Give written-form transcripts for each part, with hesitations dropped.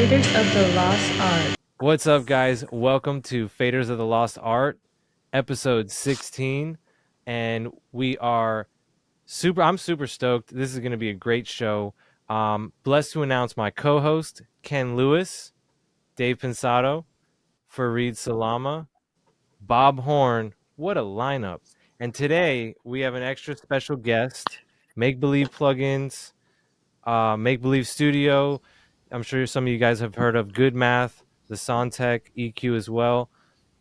Faders of the Lost Art. What's up, guys? Welcome to Faders of the Lost Art, episode 16. And I'm super stoked. This is going to be a great show. Blessed to announce my co host, Ken Lewis, Dave Pensado, Fareed Salama, Bob Horn. What a lineup. And today we have an extra special guest, Make Believe Plugins, Make Believe Studio. I'm sure some of you guys have heard of Good Math, the Sontec EQ as well.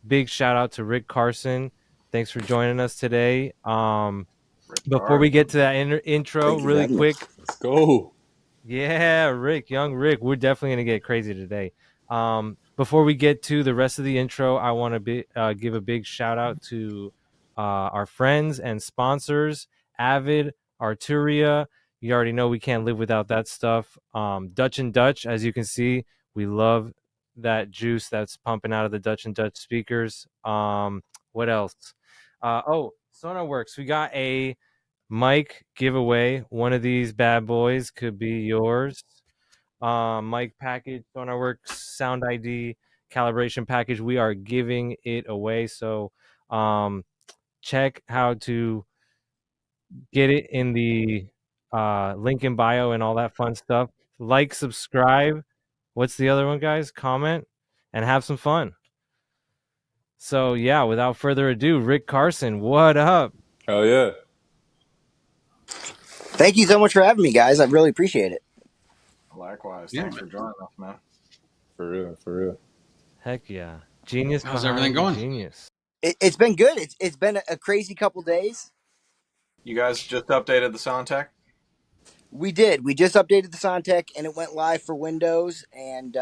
Big shout out to Rick Carson. Thanks for joining us today. Before we get to that intro, really quick. Let's go. Yeah, Rick, young Rick. We're definitely going to get crazy today. Before we get to the rest of the intro, I want to give a big shout out to our friends and sponsors, Avid, Arturia. You already know we can't live without that stuff. Dutch and Dutch, as you can see, we love that juice that's pumping out of the Dutch and Dutch speakers. What else? Sonarworks. We got a mic giveaway. One of these bad boys could be yours. Mic package, Sonarworks, Sound ID, calibration package. We are giving it away. So check how to get it in the link in bio and all that fun stuff. Like, subscribe. What's the other one, guys? Comment and have some fun. So yeah, without further ado, Rick Carson, what up? Oh yeah. Thank you so much for having me, guys. I really appreciate it. Likewise. Yeah, Thanks for joining us, man. For real. Heck yeah. Genius. How's behind everything the going? Genius. It's been good. It's been a crazy couple days. You guys just updated the Soundtech? We did. We just updated the Sontec, and it went live for Windows and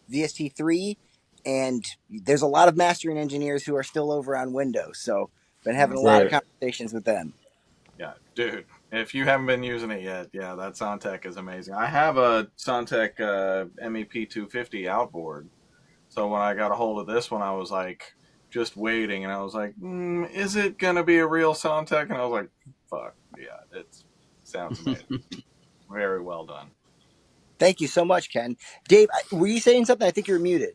VST3. And there's a lot of mastering engineers who are still over on Windows, so been having a lot of Right. conversations with them. Yeah, dude. If you haven't been using it yet, yeah, that Soundtech is amazing. I have a Soundtech MEP 250 outboard. So when I got a hold of this one, I was like, just waiting, and I was like, is it going to be a real Soundtech? And I was like, fuck, yeah, it sounds amazing. Very well done. Thank you so much, Ken. Dave, were you saying something? I think you were muted.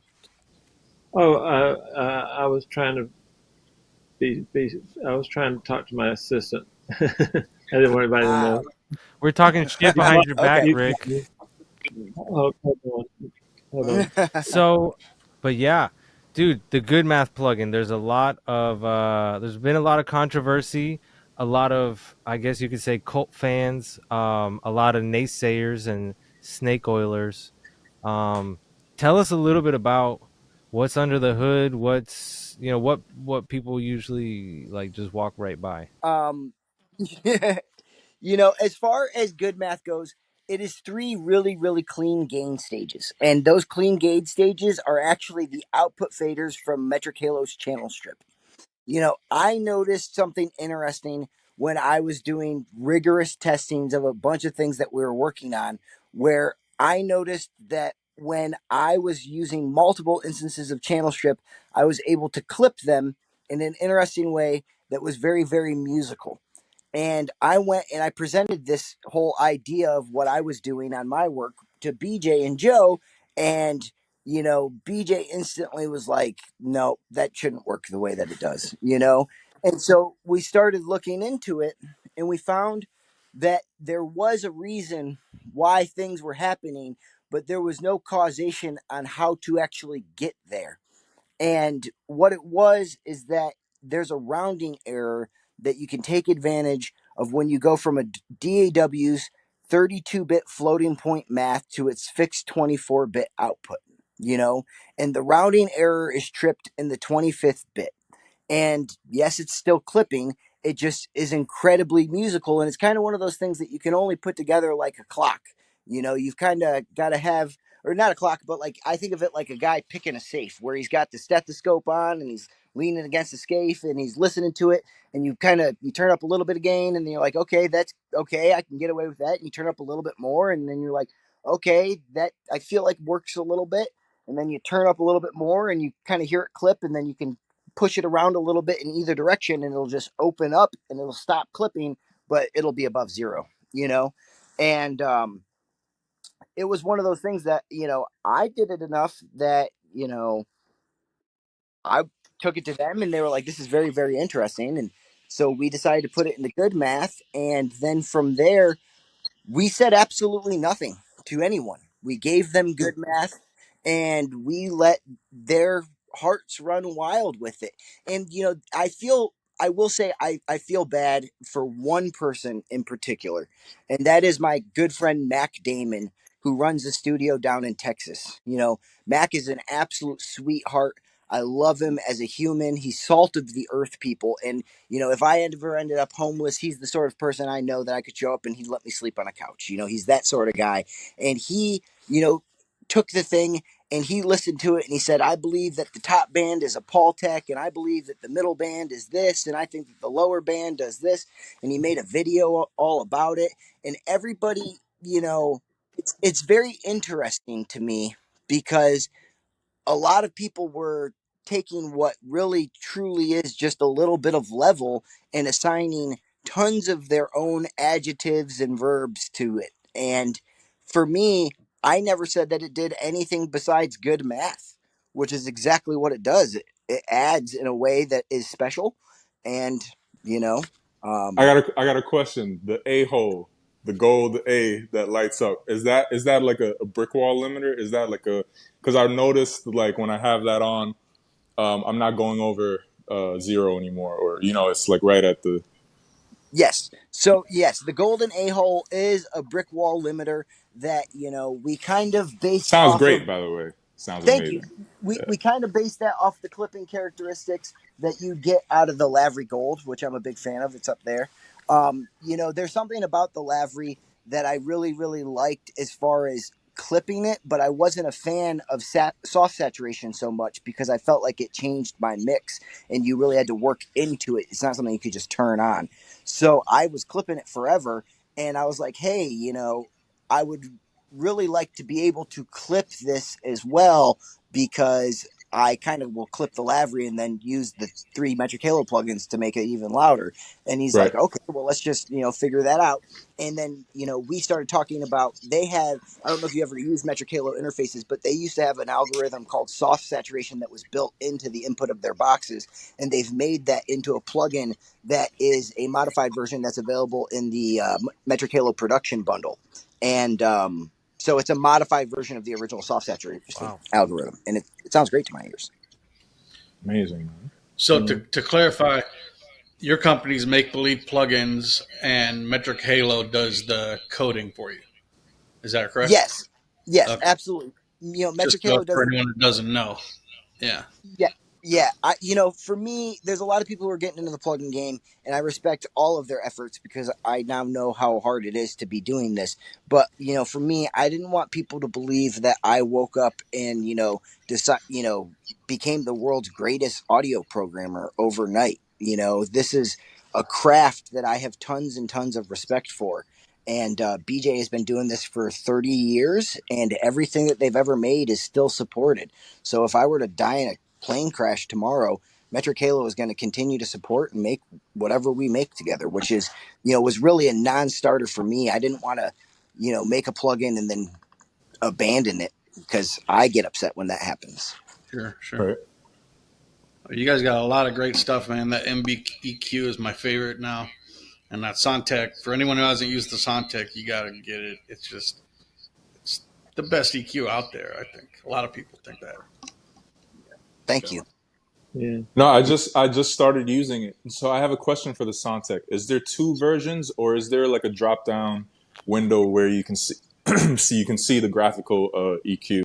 Oh, I was trying to I was trying to talk to my assistant. I didn't want anybody to know. We're talking shit behind your back, Okay. Rick. Oh, hold on. So, but yeah, dude, the Good Math plugin. There's been a lot of controversy, a lot of, I guess you could say, cult fans, a lot of naysayers and snake oilers. Tell us a little bit about what's under the hood. What people usually like just walk right by. As far as Good Math goes, it is three really, really clean gain stages. And those clean gain stages are actually the output faders from Metric Halo's channel strip. I noticed something interesting when I was doing rigorous testings of a bunch of things that we were working on, where I noticed that when I was using multiple instances of channel strip, I was able to clip them in an interesting way that was very, very musical. And I went and I presented this whole idea of what I was doing on my work to BJ and Joe. And, BJ instantly was like, no, that shouldn't work the way that it does. And so we started looking into it and we found that there was a reason why things were happening, but there was no causation on how to actually get there. And what it was is that there's a rounding error that you can take advantage of when you go from a DAW's 32-bit floating point math to its fixed 24-bit output, and the rounding error is tripped in the 25th bit. And yes, it's still clipping. It just is incredibly musical. And it's kind of one of those things that you can only put together like a clock. You've kind of got to have, or not a clock, but like I think of it like a guy picking a safe where he's got the stethoscope on and he's leaning against the safe and he's listening to it. And you turn up a little bit of gain and then you're like, okay, that's okay. I can get away with that. And you turn up a little bit more. And then you're like, okay, that I feel like works a little bit. And then you turn up a little bit more and you kind of hear it clip and then you can push it around a little bit in either direction and it'll just open up and it'll stop clipping, but it'll be above zero, and it was one of those things that, I did it enough that, I took it to them and they were like, this is very, very interesting. And so we decided to put it into good math. And then from there, we said absolutely nothing to anyone. We gave them good math and we let their hearts run wild with it. And, I will say, I feel bad for one person in particular, and that is my good friend Mac Damon, who runs a studio down in Texas. Mac is an absolute sweetheart. I love him as a human. He's salt of the earth, people. And if I ever ended up homeless, he's the sort of person I know that I could show up and he'd let me sleep on a couch. He's that sort of guy. And he, took the thing and he listened to it and he said, I believe that the top band is a Paul Tech, and I believe that the middle band is this, and I think that the lower band does this. And he made a video all about it. And everybody, it's very interesting to me because a lot of people were taking what really truly is just a little bit of level and assigning tons of their own adjectives and verbs to it. And for me, I never said that it did anything besides good math, which is exactly what it does. It adds in a way that is special. And, you know, um, I got a question. The A hole, the gold A that lights up. Is that like a brick wall limiter? Is that like a, because I've noticed like when I have that on, I'm not going over zero anymore, or it's like right at the. yes. So, yes, the golden a-hole is a brick wall limiter that, we kind of based Sounds off of. great, by the way. Sounds Thank you. amazing. We kind of based that off the clipping characteristics that you get out of the Lavery Gold, which I'm a big fan of. It's up there. There's something about the Lavery that I really, really liked as far as clipping it, but I wasn't a fan of soft saturation so much because I felt like it changed my mix and you really had to work into it. It's not something you could just turn on. So I was clipping it forever and I was like, hey, I would really like to be able to clip this as well because I kind of will clip the Lavery and then use the three Metric Halo plugins to make it even louder. And he's Right. like, okay, well, let's just, figure that out. And then, we started talking about, they have, I don't know if you ever used Metric Halo interfaces, but they used to have an algorithm called soft saturation that was built into the input of their boxes. And they've made that into a plugin that is a modified version that's available in the Metric Halo production bundle. And, so it's a modified version of the original soft saturation Wow. algorithm, and it sounds great to my ears. Amazing, man. So to clarify, your company's make believe plugins and Metric Halo does the coding for you. Is that correct? Yes, Okay. absolutely. Just Metric Halo for does. anyone that doesn't know. Yeah. Yeah, yeah. For me, there's a lot of people who are getting into the plugin game, and I respect all of their efforts because I now know how hard it is to be doing this. But for me, I didn't want people to believe that I woke up and decide, became the world's greatest audio programmer overnight. This is a craft that I have tons and tons of respect for. And BJ has been doing this for 30 years, and everything that they've ever made is still supported. So if I were to die in a plane crash tomorrow, Metric Halo is going to continue to support and make whatever we make together, which is, was really a non-starter for me. I didn't want to, make a plugin and then abandon it because I get upset when that happens. Sure. Sure. Right. You guys got a lot of great stuff, man. That MBEQ is my favorite now, and that Sontec. For anyone who hasn't used the Sontec, you got to get it. It's the best EQ out there. I think a lot of people think that. Thank you. Yeah. No, I just started using it. So I have a question for the Sontec. Is there two versions, or is there like a drop down window where you can see you can see the graphical EQ?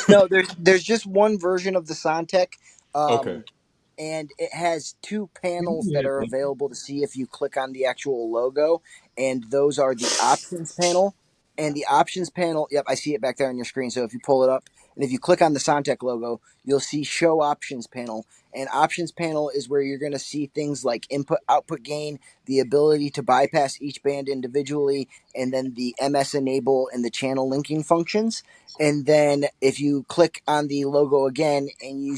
No, there's just one version of the Sontec. Okay. And it has two panels that Yeah. are available to see if you click on the actual logo, and those are the options panel and the options panel. Yep, I see it back there on your screen. So if you pull it up and if you click on the Sontec logo, you'll see show options panel, and options panel is where you're going to see things like input output gain, the ability to bypass each band individually, and then the ms enable and the channel linking functions. And then if you click on the logo again and you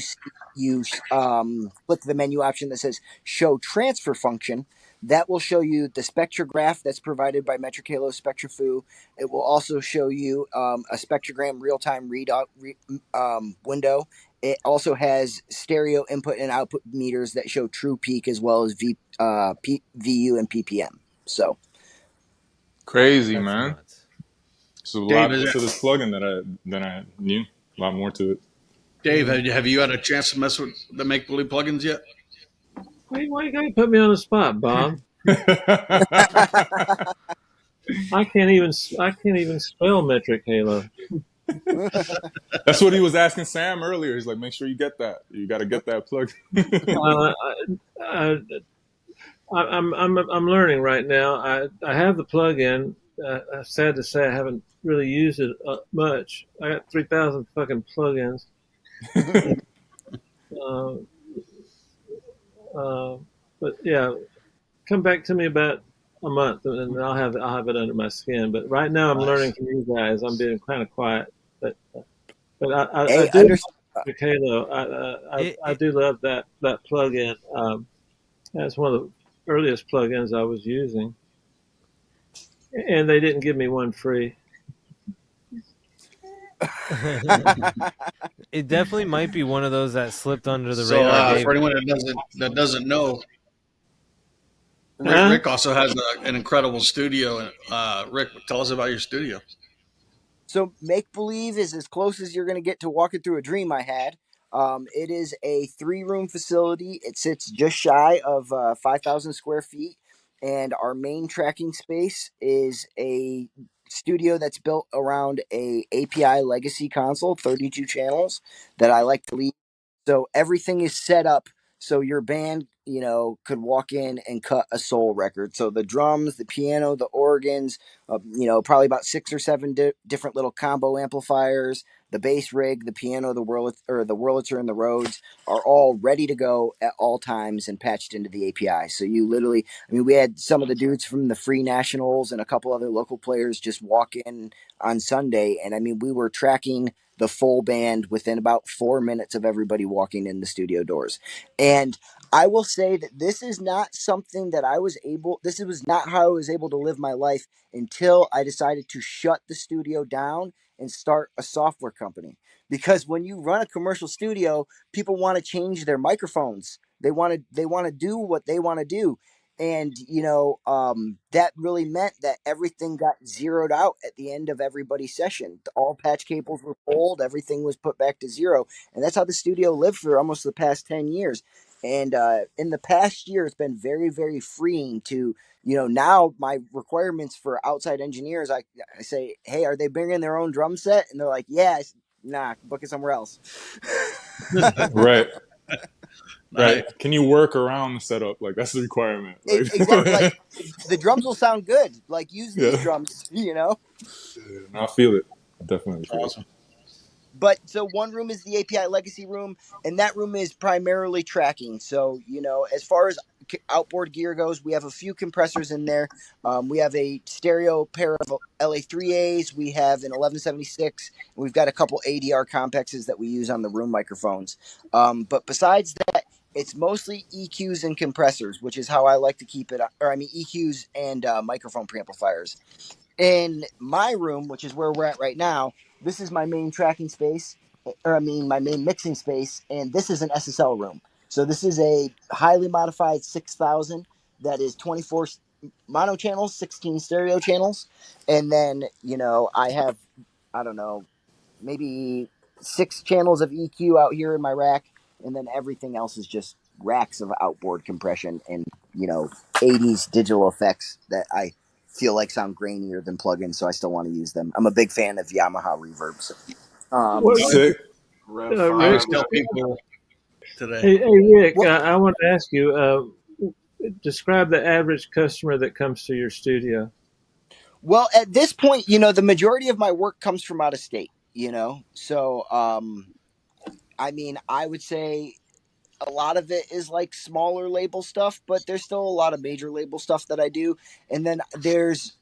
click the menu option that says show transfer function, That will show you the spectrograph that's provided by Metric Halo SpectraFu. It will also show you a spectrogram real-time window. It also has stereo input and output meters that show true peak as well as VU and PPM. So Crazy, That's man. nuts. It's a Dave, lot to this plugin that I knew. A lot more to Dave, have you had a chance to mess with the make believe plugins yet? Why you gotta put me on the spot, Bob? it. I can't even spell metric halo. That's what he was asking Sam earlier. He's like, make sure you get that. You got to get that plug. Uh, I, I'm learning right now. I have the plug-in. Sad to say, I haven't really used it much. I got 3,000 fucking plugins. Uh, uh, but yeah, come back to me about a month, and I'll have it under my skin. But right now, I'm learning Nice. from you guys. I'm being kind of quiet, but I Hey, do like Halo. It, I it do love that plugin. That's one of the earliest plugins I was using, and they didn't give me one free. it definitely might be one of those that slipped under the So radar, for Dave. anyone that doesn't know, Huh? Rick also has an incredible studio. Rick, tell us about your studio. So make believe is as close as you're going to get to walking through a dream I had. It is a 3-room facility. It sits just shy of 5,000 square feet, and our main tracking space is a studio that's built around a API legacy console, 32 channels that I like to leave. So everything is set up so your band, could walk in and cut a soul record. So the drums, the piano, the organs, probably about 6 or 7 different little combo amplifiers, the bass rig, the piano, the Wurlitzer, and the Rhodes are all ready to go at all times and patched into the API. So you literally, we had some of the dudes from the Free Nationals and a couple other local players just walk in on Sunday, and we were tracking the full band within about 4 minutes of everybody walking in the studio doors. And I will say that this is not something that this was not how I was able to live my life until I decided to shut the studio down and start a software company. Because when you run a commercial studio, people want to change their microphones. They want to do what they want to do. And that really meant that everything got zeroed out at the end of everybody's session. All patch cables were pulled, everything was put back to zero, and that's how the studio lived for almost the past 10 years. And in the past year, it's been very, very freeing to, now my requirements for outside engineers, I say, hey, are they bringing their own drum set? And they're like, yeah. Nah, book it somewhere else. Right. Right. Nice. Can you work around the setup? Like that's the requirement. Like Exactly. Like the drums will sound good. Like use these yeah. drums. I feel it. I definitely feel it. Awesome. But so one room is the API legacy room, and that room is primarily tracking. So, as far as outboard gear goes, we have a few compressors in there. We have a stereo pair of LA3As. We have an 1176. And we've got a couple ADR complexes that we use on the room microphones. But besides that, it's mostly EQs and compressors, which is how I like to keep it. EQs and microphone preamplifiers. In my room, which is where we're at right now, this is my main tracking space, my main mixing space, and this is an SSL room. So this is a highly modified 6000 that is 24 mono channels, 16 stereo channels, and then I have, I don't know, maybe 6 channels of EQ out here in my rack, and then everything else is just racks of outboard compression and 80s digital effects that I feel like sound grainier than plugins, so I still want to use them. I'm a big fan of Yamaha reverbs. What, Sick. Rev I Rick? always 5. tell people today. Hey, Rick. Well, I want to ask you. Describe the average customer that comes to your studio. well, at this point, the majority of my work comes from out of state. So I would say a lot of it is like smaller label stuff, but there's still a lot of major label stuff that I do. And then there's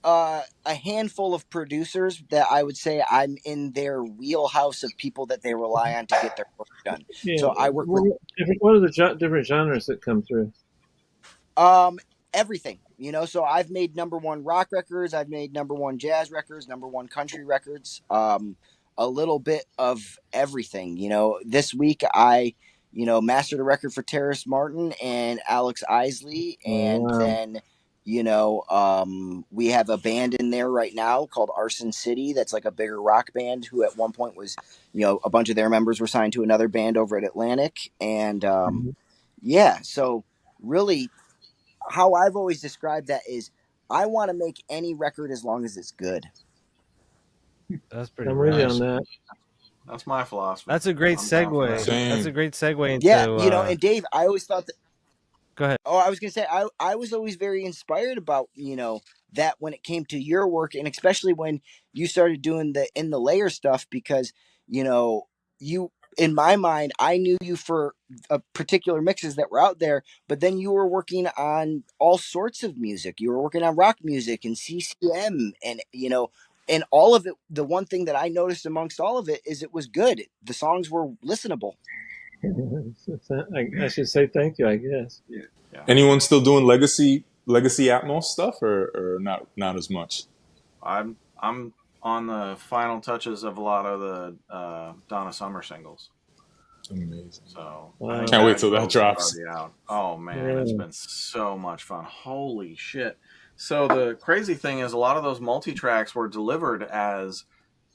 a handful of producers that I would say I'm in their wheelhouse of people that they rely on to get their work done. Yeah. So I work with What are the different genres that come through? Everything, so I've made #1 rock records, I've made #1 jazz records, #1 country records, a little bit of everything. This week I mastered a record for Terrace Martin and Alex Isley, Oh, and wow. then we have a band in there right now called Arson City that's like a bigger rock band who at one point was a bunch of their members were signed to another band over at Atlantic, and yeah, so really how I've always described that is I want to make any record as long as it's good. That's pretty I'm with you on rad. that. That's my philosophy. That's a great I'm down for segue. that. Same. That's a great segue into. Yeah, and Dave, I always thought that. Go ahead. Oh, I was gonna say I was always very inspired about that when it came to your work, and especially when you started doing the in the layer stuff, because you in my mind I knew you for particular mixes that were out there, but then you were working on all sorts of music. You were working on rock music and CCM, and and all of it. The one thing that I noticed amongst all of it is it was good. The songs were listenable. I should say thank you, I guess. Yeah. Anyone still doing legacy Atmos stuff, or not as much? I'm on the final touches of a lot of the Donna Summer singles. Amazing. So Wow. I think Can't wait till that goes drops. already out. Oh man, it's Yeah. been so much fun. Holy shit. So the crazy thing is a lot of those multi-tracks were delivered as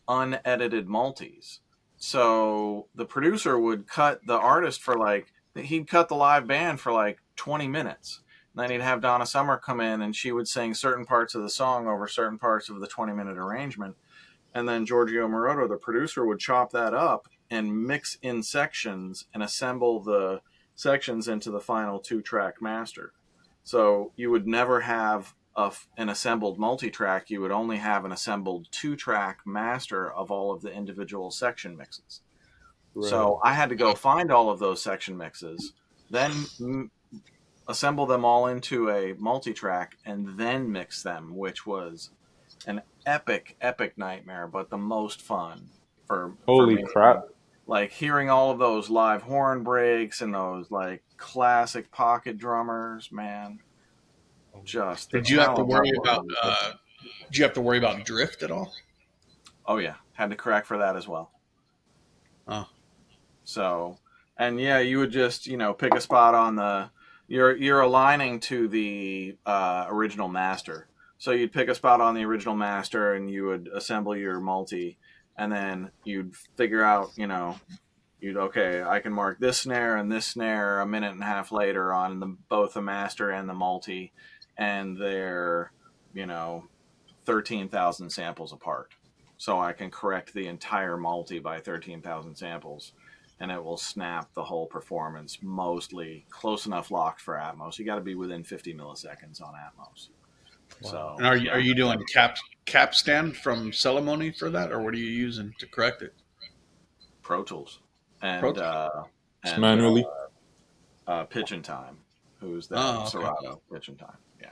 unedited multis. So the producer would cut the artist for he'd cut the live band for like 20 minutes. And then he'd have Donna Summer come in and she would sing certain parts of the song over certain parts of the 20-minute arrangement. And then Giorgio Moroder, the producer, would chop that up and mix in sections and assemble the sections into the final 2-track master. So you would never have an assembled multi-track. You would only have an assembled 2-track master of all of the individual section mixes. Right. So I had to go find all of those section mixes, then assemble them all into a multi-track, and then mix them, which was an epic nightmare, but the most fun for Holy me. crap. Like hearing all of those live horn breaks and those like classic pocket drummers, man. Just Did you have to worry talent about? level. Did you have to worry about drift at all? Oh yeah, had to correct for that as well. Oh, So, and yeah, you would just pick a spot on the you're aligning to the original master. So you'd pick a spot on the original master and you would assemble your multi, and then you'd figure out okay, I can mark this snare and this snare a minute and a half later on both the master and the multi, and they're 13,000 samples apart. So I can correct the entire multi by 13,000 samples, and it will snap the whole performance mostly close enough locked for Atmos. You got to be within 50 milliseconds on Atmos. Wow. So, and are you doing capstan from Celemony for that, or what are you using to correct it? Pro Tools and Pro Tools? Just manually. Pitch and Time, who's that? Oh, okay. Serato Pitch and Time. Yeah,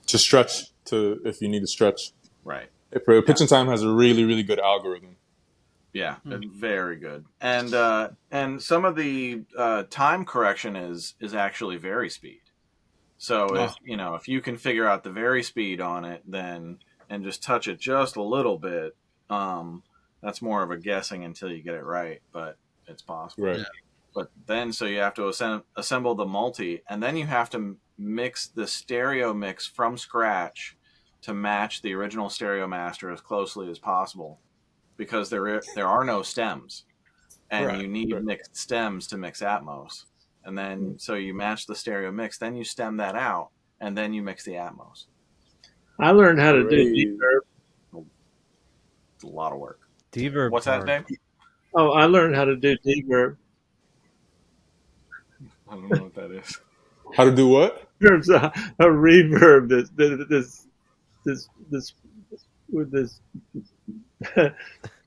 To stretch, if you need to stretch. right. Pitch and Time has a really, really good algorithm. Yeah, very good. And some of the time correction is actually varispeed. So if you can figure out the varispeed on it, then and just touch it just a little bit, that's more of a guessing until you get it right, but it's possible. Right. Yeah. But then so you have to assemble the multi, and then you have to mix the stereo mix from scratch to match the original stereo master as closely as possible, because there are no stems, and Right. you need mixed stems to mix Atmos. And then so you match the stereo mix, then you stem that out, and then you mix the Atmos. I learned how to do Great. deverb. It's a lot of work. Deverb. What's that, Dave? Oh, I learned how to do deverb. I don't know what that is. How to do what? There's a reverb. This with this.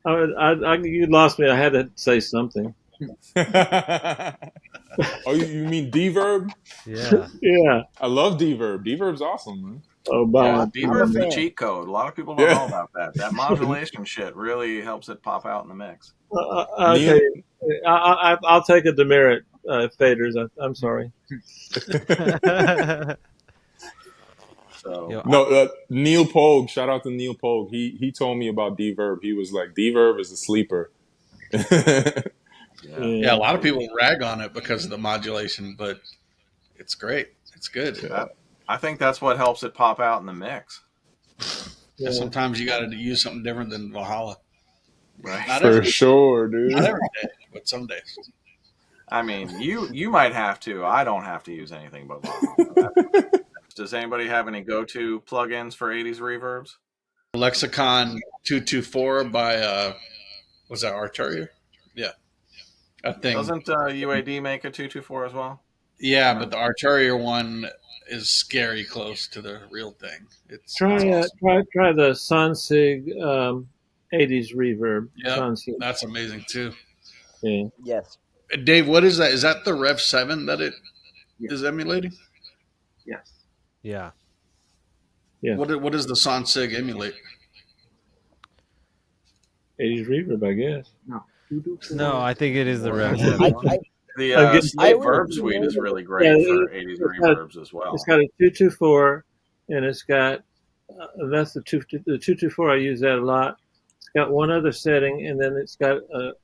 You lost me. I had to say something. Oh, you mean deverb? Yeah. Yeah. I love deverb. Deverb's awesome, man. Oh, Yeah, Bob. Deverb's I'm a the fan. cheat code. A lot of people don't Yeah. know about that. That modulation shit really helps it pop out in the mix. Okay. I'll take a demerit, faders. I'm sorry. So Yo, No, Neil Pogue. Shout out to Neil Pogue. He told me about D-Verb. He was like, D-Verb is a sleeper. Yeah, a lot of people rag on it because of the modulation, but it's great. It's good. I think that's what helps it pop out in the mix. Yeah. Sometimes you got to use something different than Valhalla. Right. Not For every, sure, dude. not every day, but some days. I mean, you might have to. I don't have to use anything but Valhalla. Does anybody have any go-to plugins for 80s reverbs? Lexicon 224 by was that Arturia? Yeah, that thing. Doesn't UAD make a 224 as well? Yeah, but the Arturia one is scary close to the real thing. It's Try awesome. try the Sonsig 80s reverb. Yeah, Sonsig. that's amazing too. Yeah. Yes. Dave, what is that? Is that the Rev 7 that it is emulating? Yes. yeah. Yeah. What does the Sonsig emulate? 80s reverb, I guess. No. No, I think it is the Rev I, 7. I, The I'm getting- Slate I Verb would- Suite is really great Yeah, for 80s reverbs as well. It's got a 224, and it's got that's the 224. I use that a lot. It's got one other setting, and then it's got a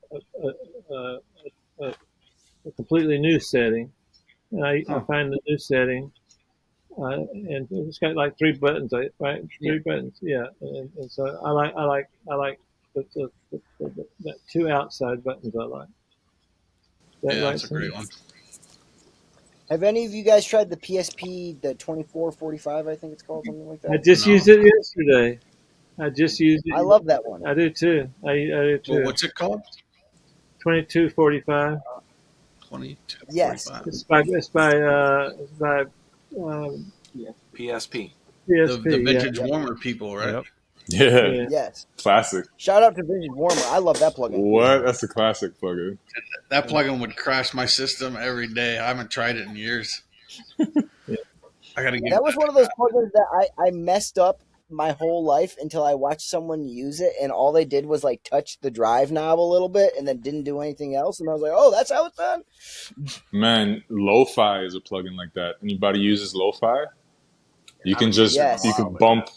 completely new setting. And I find the new setting, and it's got like 3 buttons, right? 3 buttons, yeah. And so I like the that 2 outside buttons. I like. That Yeah, right, that's a great one. have any of you guys tried the PSP, the 2445? I think it's called, something like that. I just No. used it yesterday. I just used it. I love that one. I do too. I do too. Well, what's it called? 2245. 22. Yes. It's by PSP. PSP. The vintage yeah. warmer people, right? Yep. Yeah. Yeah. Yes. Classic. Shout out to Vintage Warmer. I love that plugin. What? That's a classic plugin. That plugin would crash my system every day. I haven't tried it in years. I gotta get That was one of those plugins that I messed up my whole life until I watched someone use it, and all they did was like touch the drive knob a little bit and then didn't do anything else. And I was like, oh, that's how it's done. Man, lo-fi is a plugin like that. Anybody uses lo-fi? You can just Yes. you can bump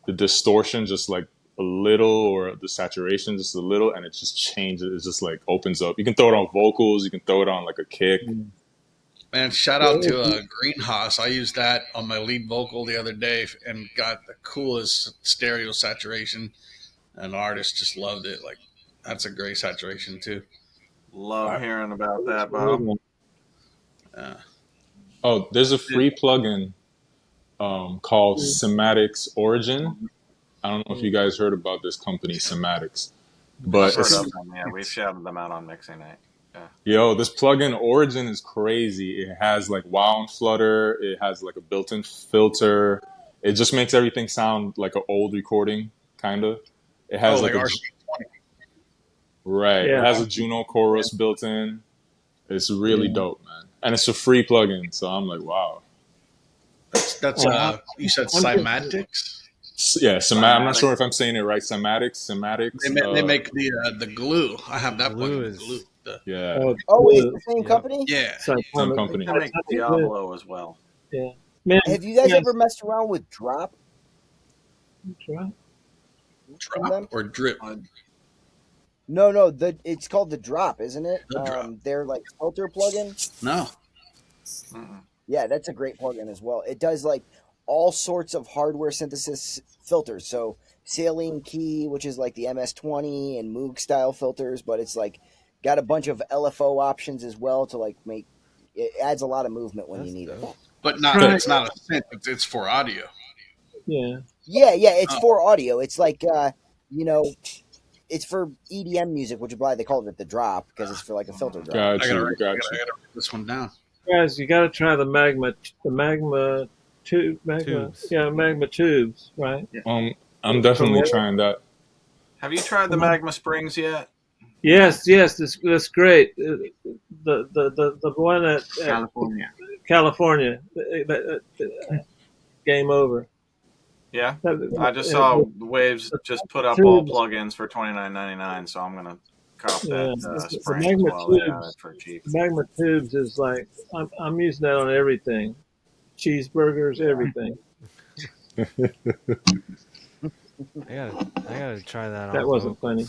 the distortion just like a little, or the saturation just a little, and it just changes. It just like opens up. You can throw it on vocals. You can throw it on like a kick. Man, shout out to Greenhouse. I used that on my lead vocal the other day and got the coolest stereo saturation. And the artist just loved it. Like, that's a great saturation too. Love hearing about that, Bob. Oh, there's a free plugin called Sematics Origin. I don't know if you guys heard about this company, Sematics, but I've heard of them. Yeah, we've shouted them out on Mixing Night. yo, this plugin Origin is crazy. It has like wow and flutter. It has like a built-in filter. It just makes everything sound like an old recording, kind of. It has like a RC20. right. Yeah. It has a Juno chorus built in. It's really dope, man. And it's a free plugin, so I'm like, wow. That's you said Cymatics? Yeah, I'm not sure if I'm saying it right. Sematics. They make the glue. I have that Glue plugin. is- Glue. Yeah, Oh, it's the same company? Yeah. same company. They make Diablo as well. Yeah. Man, Have you guys ever messed around with Drop? Right. Drop or drip? No, it's called the Drop, isn't it? The Drop. They're like filter plugin. No. Yeah, that's a great plugin as well. It does like all sorts of hardware synthesis filters. So Saline Key, which is like the MS-20 and Moog style filters, but it's like got a bunch of LFO options as well to like make it adds a lot of movement when you need it. But it's not a synth. It's for audio. Yeah. Yeah, it's for audio. It's like it's for EDM music, which is why they called it the Drop, because it's for like a filter drop. Got I you. gotta write this one down. Guys, you got to try the magma tubes. Yeah, magma tubes, right? I'm definitely trying that. Have you tried the Magma Springs yet? Yes, that's great. The one at California, game over. Yeah, I just saw Waves just put up all plugins for $29.99, so I'm gonna cop that the Springs Magma while they got Tubes. it for cheap. Magma tubes is like I'm using that on everything, cheeseburgers, everything. I gotta try that That on wasn't funny.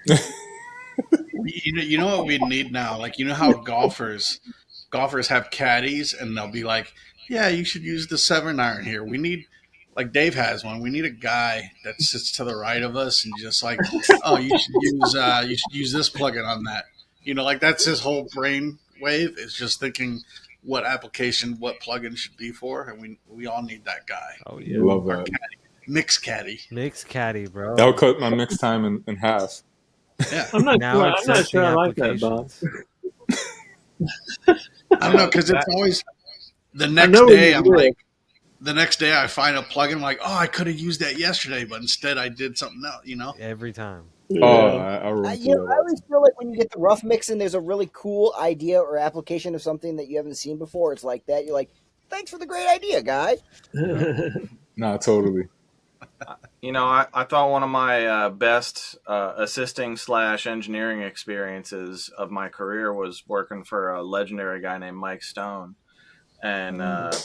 vocals. You know what we need now? Like, you know how golfers have caddies and they'll be like, yeah, you should use the 7-iron here. We need, like Dave has one. We need a guy that sits to the right of us and just like, oh, you should use this plugin on that. You know, like that's his whole brain wave is just thinking what application, what plugin should be for, and we all need that guy. Oh I yeah, love Our that. caddy, mix caddy. mix caddy, That would bro. cut my mix time in half. Yeah, I'm not Now sure. I'm not accepting sure I like that, Bob. applications. I don't know because it's always the I next know where day. you I'm live. like, the next day I find a plugin like, oh, I could have used that yesterday, but instead I did something else. You know? Every time. Oh, Yeah. I run You through know, that I all the always feel like when you get the rough mix and there's a really cool idea or application of something that you haven't seen before, it's like that. You're like, thanks for the great idea, guy. time. Nah, totally. You know, I thought one of my best assisting / engineering experiences of my career was working for a legendary guy named Mike Stone. And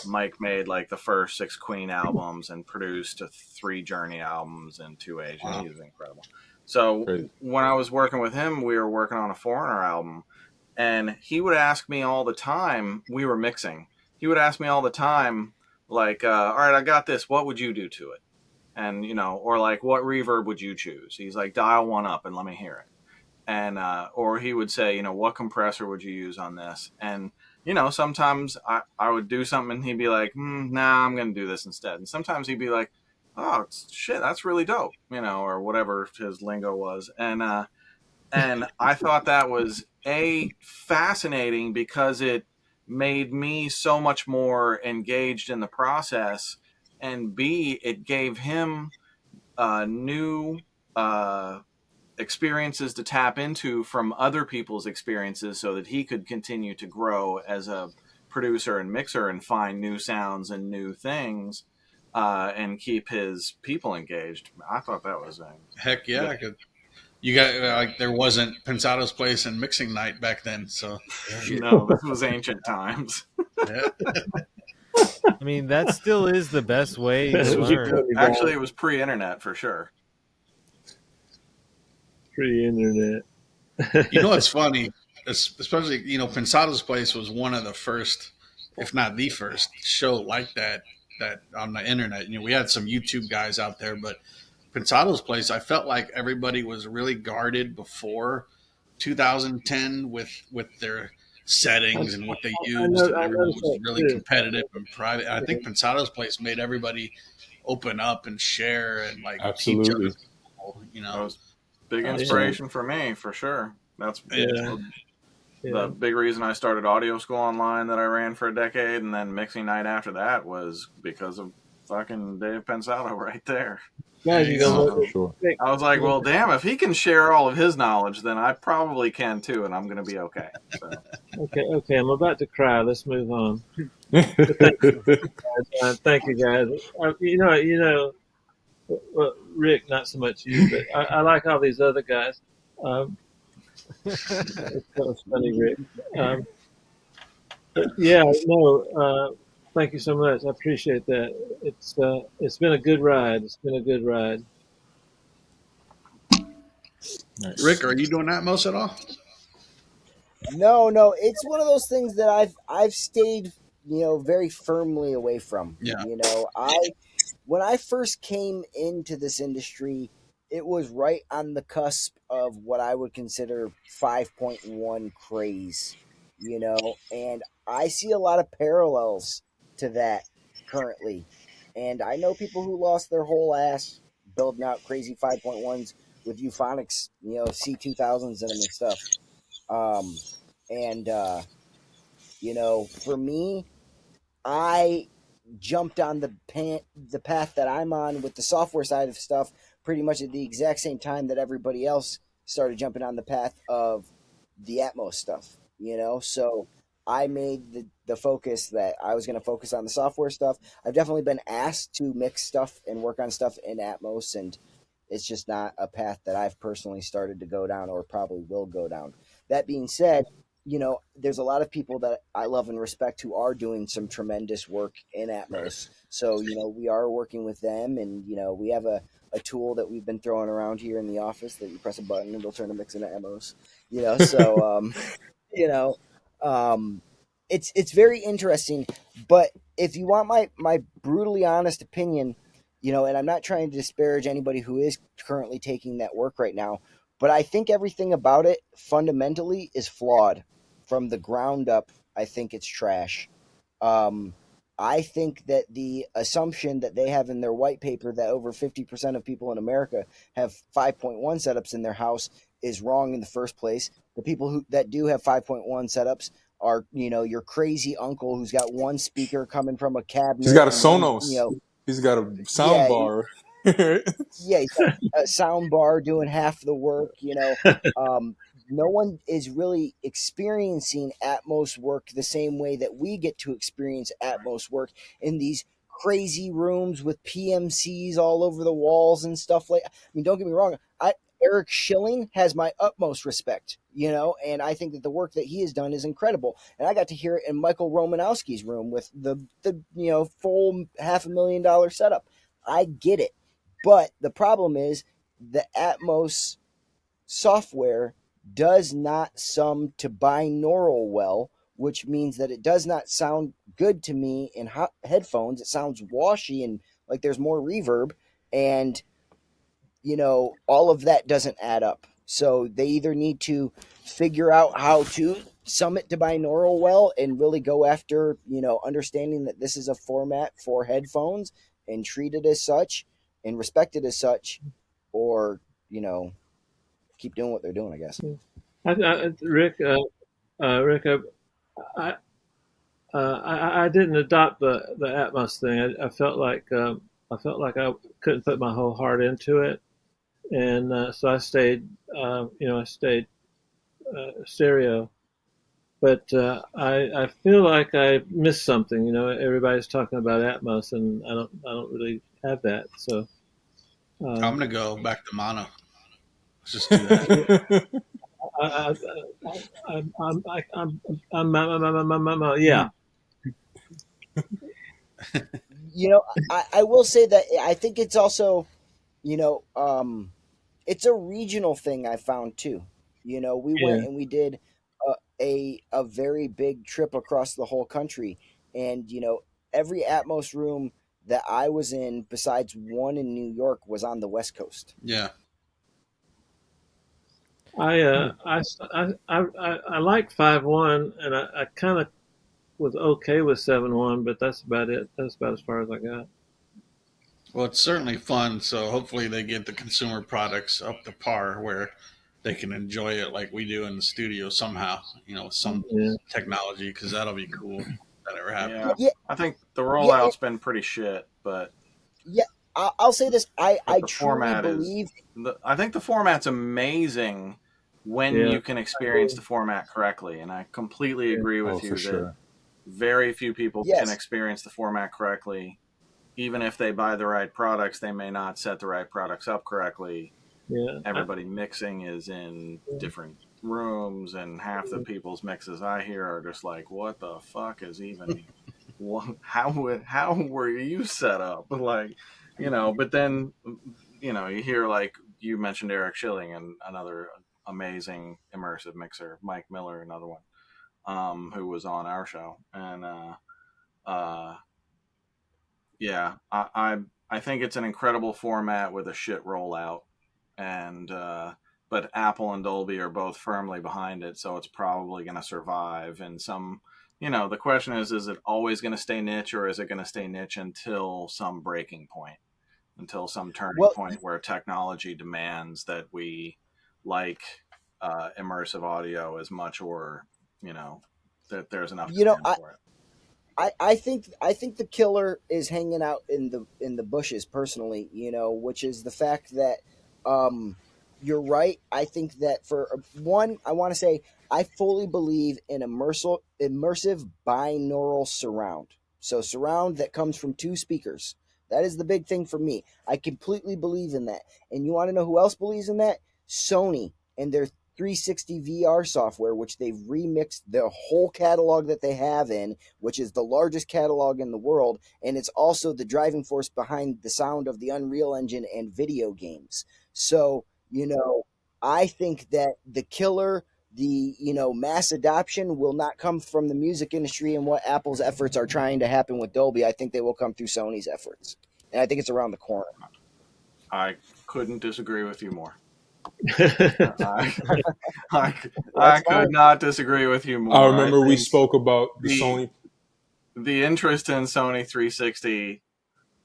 Mike made like the first 6 Queen albums and produced 3 Journey albums and 2 Asian. Wow. He was incredible. So Crazy. when I was working with him, we were working on a Foreigner album, and he would ask me all the time. We were mixing. He would ask me all the time, like, "All right, I got this. What would you do to it?" And or like, "What reverb would you choose?" He's like, "Dial one up and let me hear it." And or he would say, "What compressor would you use on this?" And sometimes I would do something and he'd be like, "Nah, I'm gonna do this instead." And sometimes he'd be like, "Oh shit, that's really dope," or whatever his lingo was. And I thought that was fascinating because it made me so much more engaged in the process, and B, it gave him new experiences to tap into from other people's experiences so that he could continue to grow as a producer and mixer and find new sounds and new things, and keep his people engaged. I thought that was Heck yeah, you got like there wasn't Pensado's Place and mixing night back then, so no, this was ancient times. yeah. I mean, that still is the best way to That was your learn. funny, Bob. Actually, it was pre-internet for sure. Pre-internet. You know what's funny? Especially Pensado's Place was one of the first, if not the first, show like that on the internet. We had some YouTube guys out there, but Pensado's Place, I felt like everybody was really guarded before 2010 with their settings and what they used, and I everyone noticed was that really too. competitive and private. And I think Pensado's Place made everybody open up and share and like teach other Absolutely. people. That was big Yeah. inspiration for me, for sure. That's Yeah. the Yeah. big reason I started audio school online that I ran for a decade, and then mixing night after that was because of fucking Dave Pensado right there. Guys, you gonna Nah, look for at sure. I was like, well, damn, if he can share all of his knowledge, then I probably can too, and I'm going to be okay. So, Okay, I'm about to cry. Let's move on. But thank you, guys. Thank you, guys. Well, Rick, not so much you, but I like all these other guys. It's funny, Rick. But yeah, no. Thank you so much. I appreciate that. It's been a good ride. It's been a good ride. Nice. Rick, are you doing Atmos at all? No, it's one of those things that I've stayed, very firmly away from. Yeah. When I first came into this industry, it was right on the cusp of what I would consider 5.1 craze, and I see a lot of parallels to that currently. And I know people who lost their whole ass building out crazy 5.1s with euphonics, C2000s in them and stuff. Um, and for me, I jumped on the path that I'm on with the software side of stuff pretty much at the exact same time that everybody else started jumping on the path of the Atmos stuff. So I made the focus that I was going to focus on the software stuff. I've definitely been asked to mix stuff and work on stuff in Atmos, and it's just not a path that I've personally started to go down or probably will go down. That being said, there's a lot of people that I love and respect who are doing some tremendous work in Atmos. So, we are working with them, and, we have a tool that we've been throwing around here in the office that you press a button and it'll turn a mix into Atmos. So, you know, um, it's very interesting. But if you want my brutally honest opinion, and I'm not trying to disparage anybody who is currently taking that work right now, but I think everything about it fundamentally is flawed from the ground up. I think it's trash. Um, I think that the assumption that they have in their white paper that over 50% of people in America have 5.1 setups in their house is wrong in the first place. The people that do have 5.1 setups are, your crazy uncle who's got one speaker coming from a He's cabinet got a and one, Sonos. He's got a sound yeah, bar. yeah, he's got a sound bar doing half the work. Um, no one is really experiencing Atmos work the same way that we get to experience Atmos work in these crazy rooms with PMCs all over the walls and stuff like. I mean, don't get me wrong. Eric Schilling has my utmost respect, and I think that the work that he has done is incredible. And I got to hear it in Michael Romanowski's room with the full $500,000 setup. I get it. But the problem is the Atmos software does not sum to binaural well, which means that it does not sound good to me in headphones. It sounds washy and like there's more reverb. And, all of that doesn't add up. So they either need to figure out how to sum it to binaural well and really go after, understanding that this is a format for headphones and treat it as such and respect it as such, or, keep doing what they're doing, I guess. Rick, Rick, I, I didn't adopt the Atmos thing. I felt like I couldn't put my whole heart into it, and so I stayed. I stayed stereo. But I feel like I missed something. Everybody's talking about Atmos, and I don't really have that. So I'm gonna go back to mono. Let's just do that. I, yeah. I will say that I think it's also, it's a regional thing I found too. We went Yeah. and we did a very big trip across the whole country, and every Atmos room that I was in, besides one in New York, was on the West Coast. Yeah. I like 5.1, and I kind of was okay with 7.1, but that's about it. That's about as far as I got. Well, it's certainly fun. So hopefully they get the consumer products up to par where they can enjoy it like we do in the studio somehow, with some Yeah. technology, because that'll be cool. If that ever happens. Yeah. Yeah, I think the yeah, rollout's been pretty shit, but yeah. I'll say this: I the truly format believe. I think the format's amazing when Yeah. you can experience the format correctly, and I completely Yeah. agree Oh, with for you that sure. very few people can Yes, experience the format correctly. Even if they buy the right products, they may not set the right products up correctly. Yeah. Everybody mixing is in different rooms, and half the people's mixes I hear are just like, "What the fuck is even? How were you set up?" Like, But then, you hear like you mentioned Eric Schilling and another amazing immersive mixer, Mike Miller, another one, who was on our show, and uh, yeah, I think it's an incredible format with a shit rollout, and but Apple and Dolby are both firmly behind it, so it's probably going to survive. And some, the question is it always going to stay niche, or is it going to stay niche until some breaking point, until some turning well, point where technology demands that we like immersive audio as much, or that there's enough demand for it. I think the killer is hanging out in the bushes personally, which is the fact that you're right. I think that for one, I want to say I fully believe in immersive binaural surround. So surround that comes from two speakers. That is the big thing for me. I completely believe in that. And you want to know who else believes in that? Sony and their 360 VR software, which they've remixed the whole catalog that they have in, which is the largest catalog in the world, and it's also the driving force behind the sound of the Unreal Engine and video games. So, I think that the killer, the mass adoption will not come from the music industry and what Apple's efforts are trying to happen with Dolby. I think they will come through Sony's efforts, and I think it's around the corner. I couldn't disagree with you more. I I could not disagree with you more. I remember we spoke about the Sony. The interest in Sony 360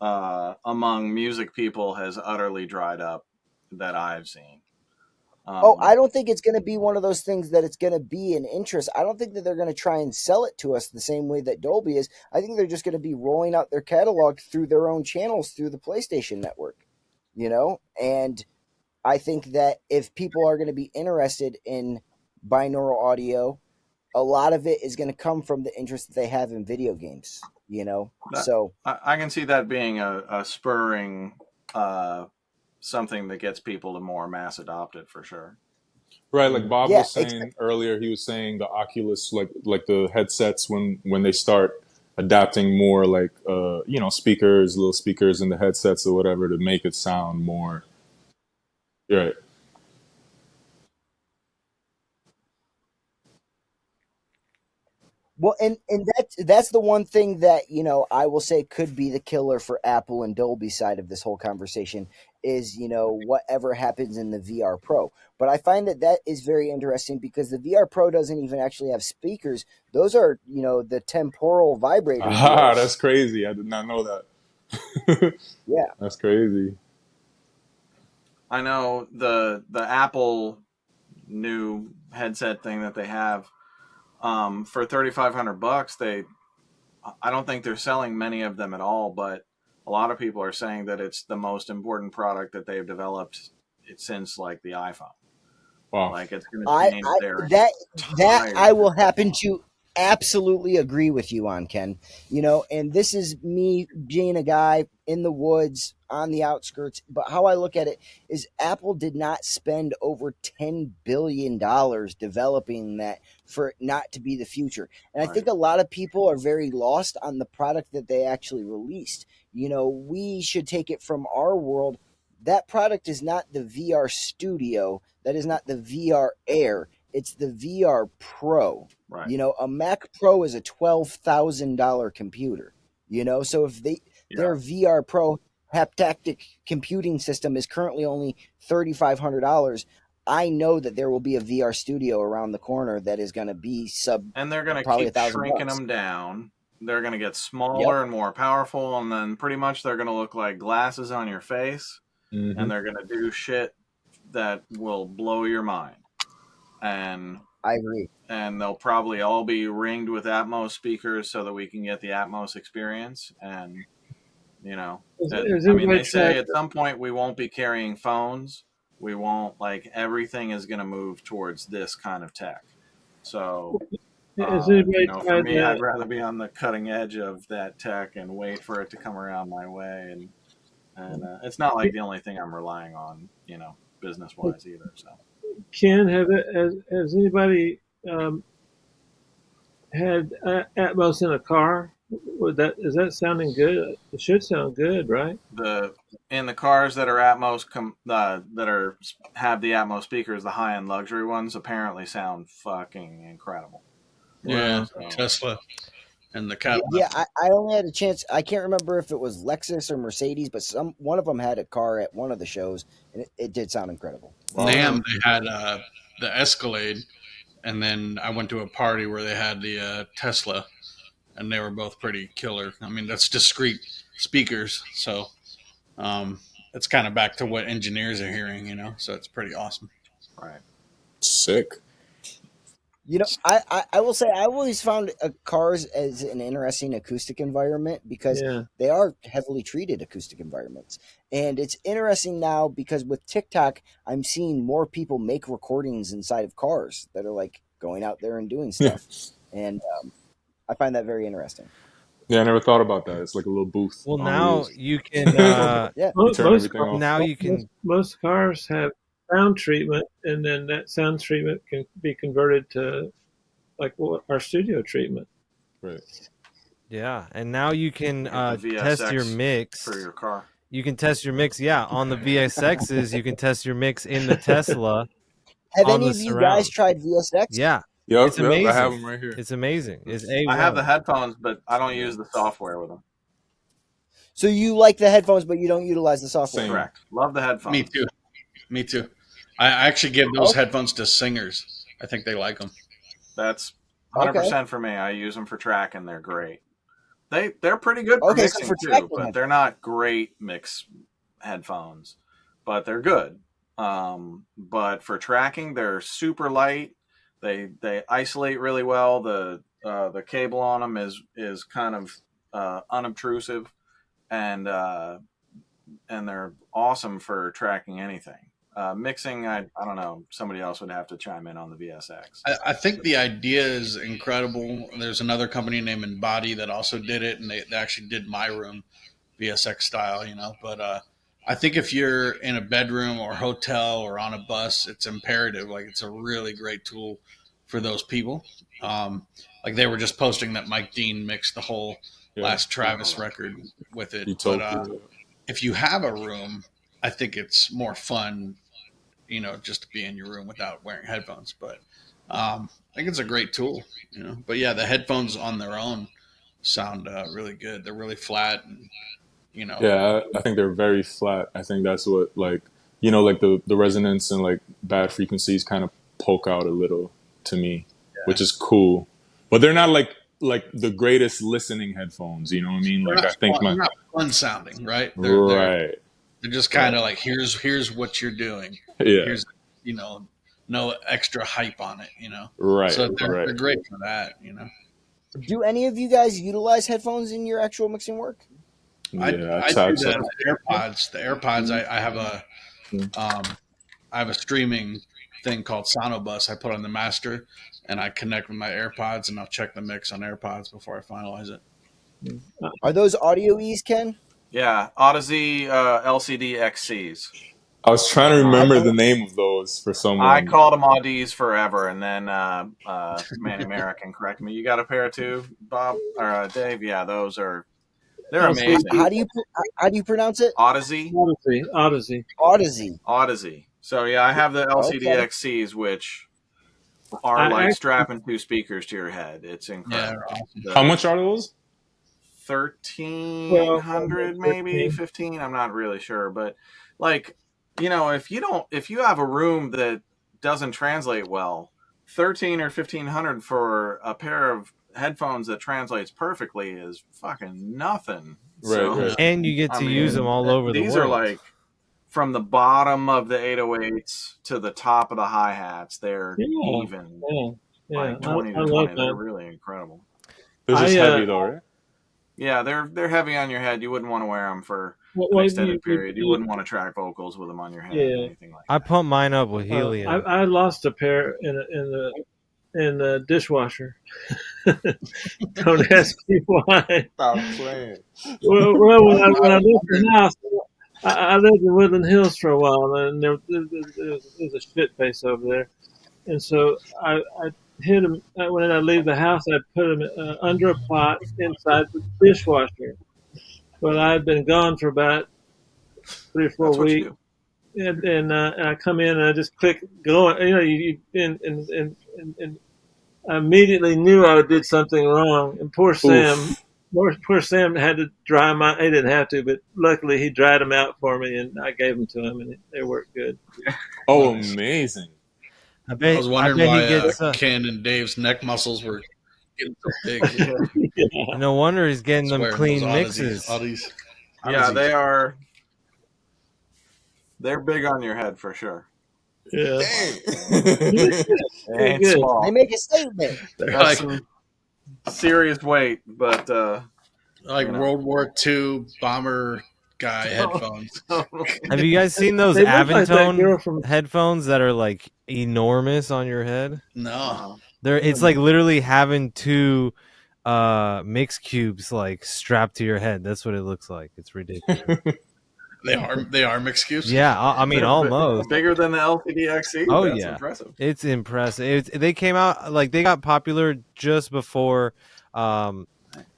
among music people has utterly dried up that I've seen. I don't think it's going to be one of those things that it's going to be an interest. I don't think that they're going to try and sell it to us the same way that Dolby is. I think they're just going to be rolling out their catalog through their own channels through the PlayStation Network, and I think that if people are going to be interested in binaural audio, a lot of it is going to come from the interest that they have in video games, so I can see that being a spurring something that gets people to more mass adopt it for sure. Right, like Bob was saying earlier, he was saying the Oculus, like the headsets when they start adapting more like speakers, little speakers in the headsets or whatever to make it sound more. Right. Well, and that's the one thing that I will say could be the killer for Apple and Dolby's side of this whole conversation is whatever happens in the VR Pro. But I find that is very interesting because the VR Pro doesn't even actually have speakers. Those are the temporal vibrators. That's crazy. I did not know that. Yeah, that's crazy. I know the Apple new headset thing that they have. For $3,500, I don't think they're selling many of them at all, but a lot of people are saying that it's the most important product that they've developed since like the iPhone. Wow. Like it's going to change that I will happen to absolutely agree with you on, Ken. And this is me being a guy in the woods on the outskirts, but how I look at it is Apple did not spend over $10 billion developing that for it not to be the future. And I think a lot of people are very lost on the product that they actually released. We should take it from our world. That product is not the VR Studio. That is not the VR Air. It's the VR Pro. Right. A Mac Pro is a $12,000 computer. So if their VR Pro haptic computing system is currently only $3,500, I know that there will be a VR Studio around the corner that is going to be and they're going to keep shrinking them down. They're going to get smaller and more powerful, and then pretty much they're going to look like glasses on your face, and they're going to do shit that will blow your mind. And I agree. And they'll probably all be ringed with Atmos speakers so that we can get the Atmos experience. And they say at some point we won't be carrying phones. We won't, everything is going to move towards this kind of tech. So, for me, I'd rather be on the cutting edge of that tech and wait for it to come around my way. And it's not like the only thing I'm relying on, business-wise either. So, Ken, has anybody had Atmos in a car? Is that sounding good? It should sound good, right? In the cars that are Atmos have the Atmos speakers, the high-end luxury ones apparently sound fucking incredible. Yeah, Tesla and the Cadillac. Yeah, I only had a chance. I can't remember if it was Lexus or Mercedes, but one of them had a car at one of the shows, and it did sound incredible. NAMM, they had the Escalade, and then I went to a party where they had the Tesla, and they were both pretty killer. I mean, that's discrete speakers, so it's kind of back to what engineers are hearing, so it's pretty awesome. Right. Sick. I will say I always found cars as an interesting acoustic environment because they are heavily treated acoustic environments. And it's interesting now because with TikTok, I'm seeing more people make recordings inside of cars that are going out there and doing stuff. And I find that very interesting. Yeah, I never thought about that. It's like a little booth. Well, now you can. Most now you can. Most cars have sound treatment, and then that sound treatment can be converted to like our studio treatment. Right. Yeah, and now you can Get the test your VSX mix. for your car. You can test your mix, yeah, on the VSXs. You can test your mix in the Tesla Have on any the of you guys surround. tried VSX? Yeah, Yep, it's yep. I have amazing. them right here. It's amazing. It's A1. I have the headphones, but I don't use the software with them. So you like the headphones, but you don't utilize the software. Same. Correct. Love the headphones. Me too. Me too. I actually give those headphones to singers. I think they like them. That's 100% for me. I use them for tracking. They're great. They're pretty good for Okay, so mixing for too, tracking but headphones. they're not great mix headphones. But they're good. But for tracking, they're super light. They isolate really well. The cable on them is kind of unobtrusive, and they're awesome for tracking anything. Mixing, I don't know. Somebody else would have to chime in on the VSX. I think the idea is incredible. There's another company named Embody that also did it, and they actually did my room VSX style, you know. But I think if you're in a bedroom or hotel or on a bus, it's imperative. Like, it's a really great tool for those people. Like, they were just posting that Mike Dean mixed the whole last Travis record with it. Utopia. But if you have a room, I think it's more fun, you know, just to be in your room without wearing headphones. But I think it's a great tool, you know. But yeah, the headphones on their own sound really good. They're really flat, and you know. Yeah, I think they're very flat. I think that's what, like, you know, like the resonance and like bad frequencies kind of poke out a little to me, which is cool. But they're not like the greatest listening headphones. You know what I mean? They're Like, not I think they're not fun sounding, right? right. They're just kind of like, here's what you're doing. Yeah. Here's, you know, no extra hype on it, you know. Right. So they're Right. great for that, you know. Do any of you guys utilize headphones in your actual mixing work? Yeah. I do that. The AirPods. I have a I have a streaming thing called Soundobus. I put on the master, and I connect with my AirPods, and I'll check the mix on AirPods before I finalize it. Are those audio ease, Ken? Yeah, Odyssey LCD XCs. I was trying to remember the name of those for someone. I called them Audis forever, and then Manny Merrick can correct me. You got a pair too, Bob or Dave? Yeah, they're amazing. How do you pronounce it? Odyssey. Odyssey. So yeah, I have the LCD XCs, which are like strapping two speakers to your head. It's incredible. Yeah, awesome. How much are those? 1,300, maybe 15. I'm not really sure, but like, you know, if you have a room that doesn't translate well, 13 or 1,500 for a pair of headphones that translates perfectly is fucking nothing. Right. And you get to use them all over the world. These are like from the bottom of the 808s to the top of the hi-hats. They're even. Like 20 to 20. They're really incredible. They're just heavy though, right? Yeah, they're heavy on your head. You wouldn't want to wear them for an extended period. You wouldn't want to track vocals with them on your head or anything like that. I pump mine up with helium. I lost a pair in the dishwasher. Don't ask me why. Stop playing. Well, when I lived in the house, I lived in Woodland Hills for a while, and there was a shit face over there, and so I hid them when I leave the house. I put them under a pot inside the dishwasher. But I had been gone for about 3 or 4 weeks, and I come in and I just click go. You know, and I immediately knew I did something wrong. And poor Sam had to dry my. He didn't have to, but luckily he dried them out for me, and I gave them to him, and they worked good. Oh, amazing! I was wondering why Ken and Dave's neck muscles were getting so big. Yeah. No wonder he's getting them clean mixes. Yeah, they are. They're big on your head for sure. Yeah. They ain't small. They make a statement. They're like some serious weight, but like World War II bomber guy headphones. Have you guys seen those Aventone headphones that are like enormous on your head? No. It's like literally having two mix cubes like strapped to your head. That's what it looks like. It's ridiculous. They are mixed cubes. Yeah, I mean, They're almost. bigger than the LCD XE. Oh That's yeah, impressive. it's impressive. They came out like they got popular just before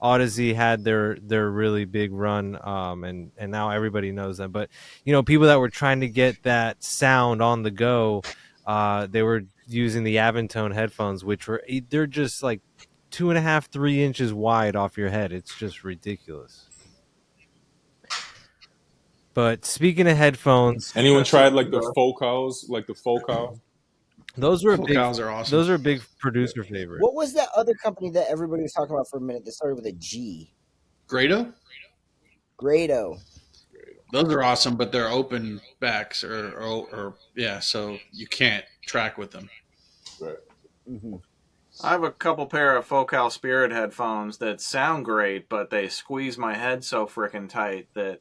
Odyssey had their really big run, and now everybody knows them. But people that were trying to get that sound on the go, they were using the Aventone headphones, which they're just like 2.5, 3 inches wide off your head. It's just ridiculous. But speaking of headphones, Anyone That's tried something, like the bro. Focals, like the Focal? those were Full cows are awesome. those are big producer favorites. What was that other company that everybody was talking about for a minute that started with a G? Grado? Grado. Those are awesome, but they're open backs or yeah, so you can't track with them. Right. Mm-hmm. I have a couple pair of Focal Spirit headphones that sound great, but they squeeze my head so freaking tight that